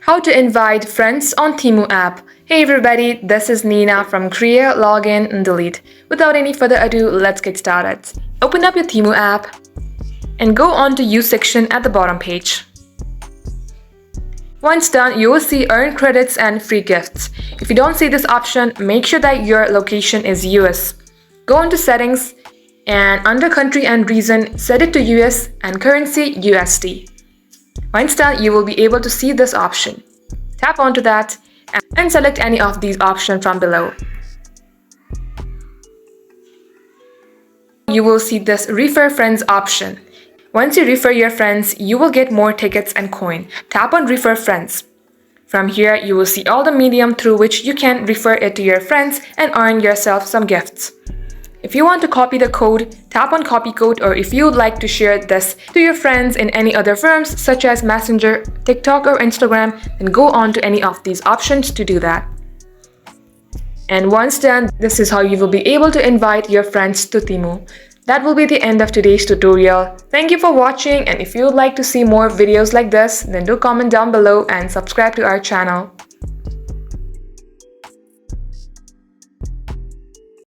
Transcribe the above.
How to invite friends on TEMU app. Hey everybody, this is Nina from Create, Login, and Delete. Without any further ado, let's get started. Open up your TEMU app and go on to Use section at the bottom page. Once done, you will see Earn Credits and Free Gifts. If you don't see this option, make sure that your location is US. Go into Settings and under Country and Region, set it to US and currency USD. Once done, you will be able to see this option. Tap onto that and select any of these options from below. You will see this Refer Friends option. Once you refer your friends, you will get more tickets and coin. Tap on Refer Friends. From here, you will see all the medium through which you can refer it to your friends and earn yourself some gifts. If you want to copy the code, tap on Copy Code, or if you would like to share this to your friends in any other firms such as Messenger, TikTok, or Instagram, then go on to any of these options to do that. And once done, this is how you will be able to invite your friends to TEMU. That will be the end of today's tutorial. Thank you for watching, and if you would like to see more videos like this, then do comment down below and subscribe to our channel.